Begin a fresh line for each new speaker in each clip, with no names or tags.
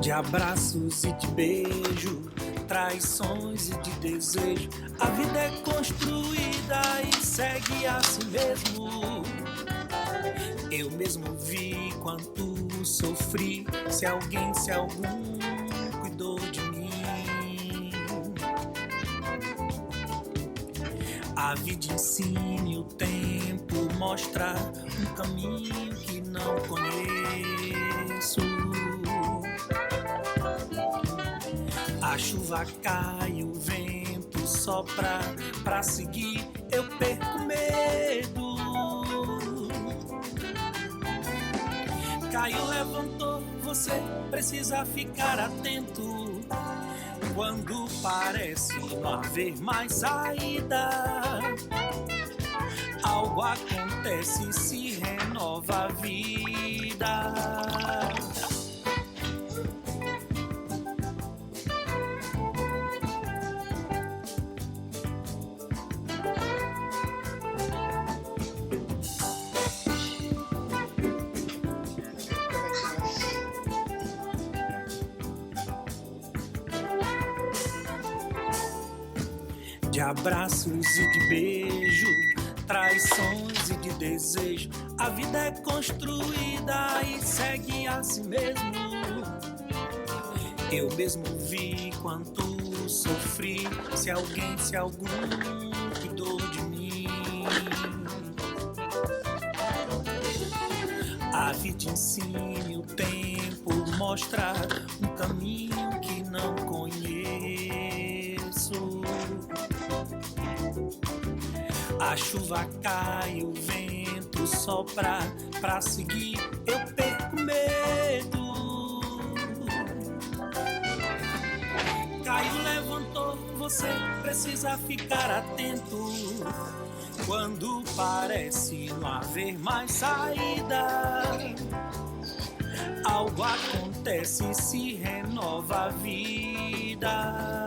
De abraços e de beijo, traições e de desejo, a vida é construída e segue a si mesmo. Eu mesmo vi quanto sofri, se alguém, se algum cuidou de mim. A vida ensine, o tempo mostra um caminho que não conheço. A chuva cai, o vento sopra, pra seguir eu perco medo. Caiu, levantou, você precisa ficar atento. Quando parece não haver mais saída, algo acontece, se renova a vida. De abraços e de beijo, traições e de desejo, a vida é construída e segue a si mesmo. Eu mesmo vi quanto sofri, se alguém, se algum cuidou de mim. A vida ensine, o tempo mostra um caminho que não conheço. A chuva cai, o vento sopra, pra seguir eu perco medo. Caiu, levantou, você precisa ficar atento. Quando parece não haver mais saída, algo acontece, se renova a vida.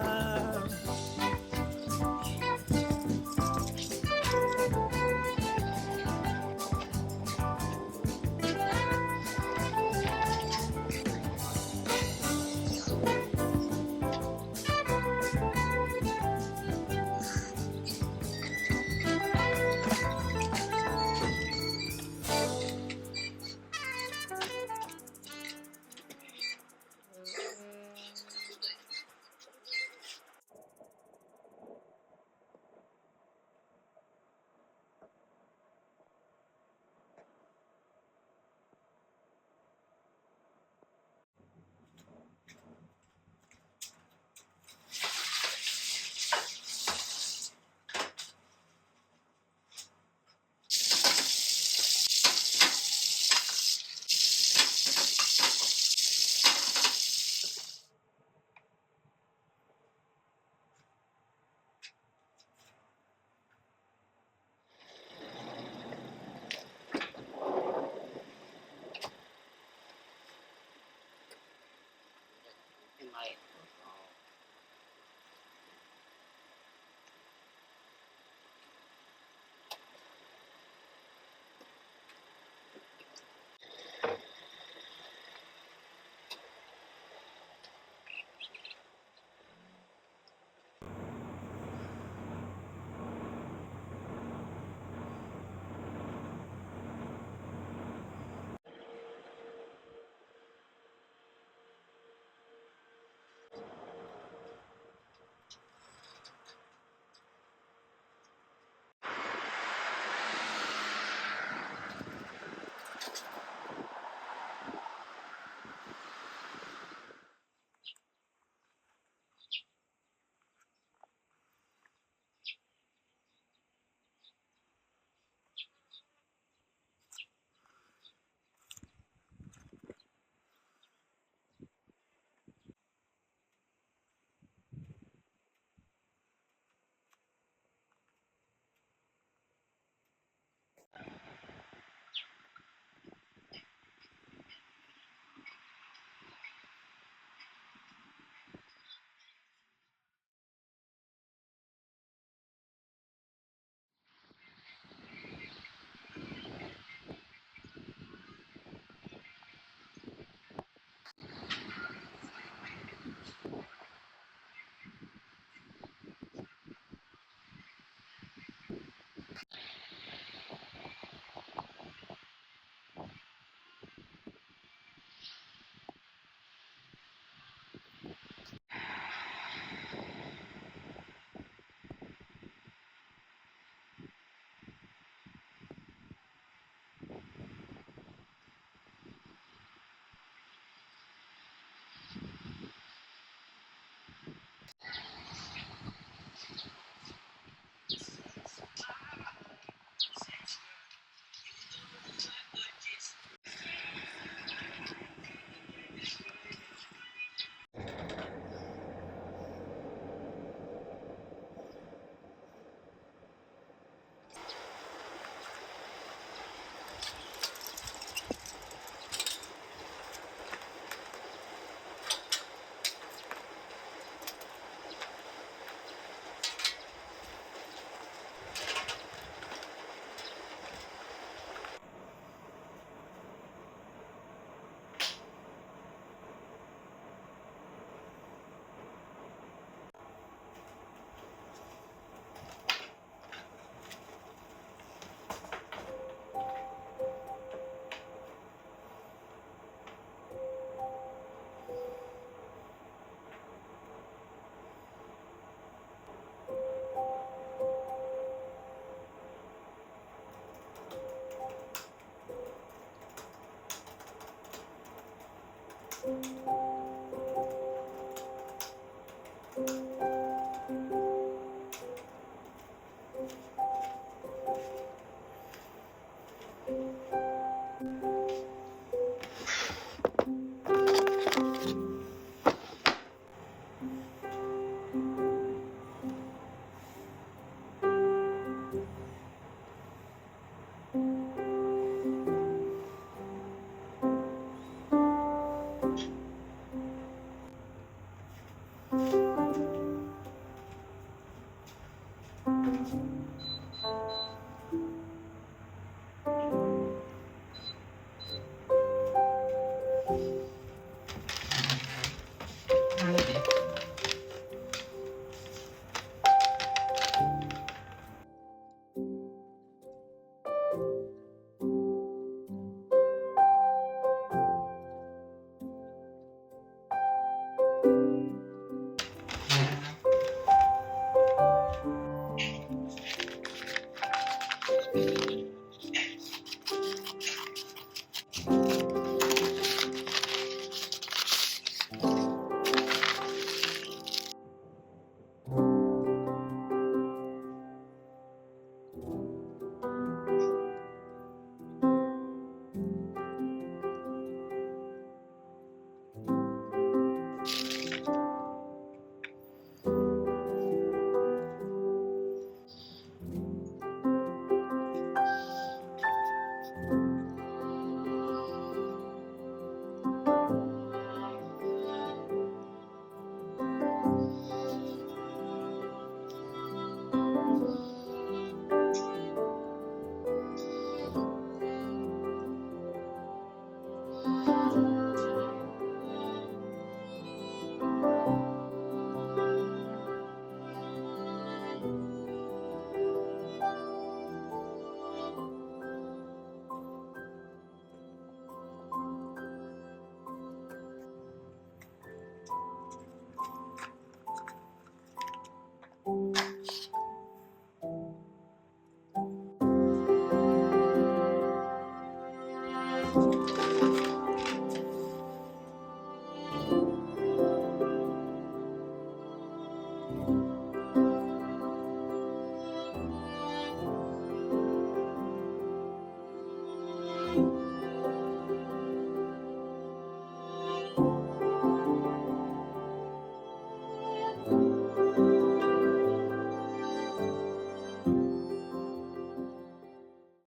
う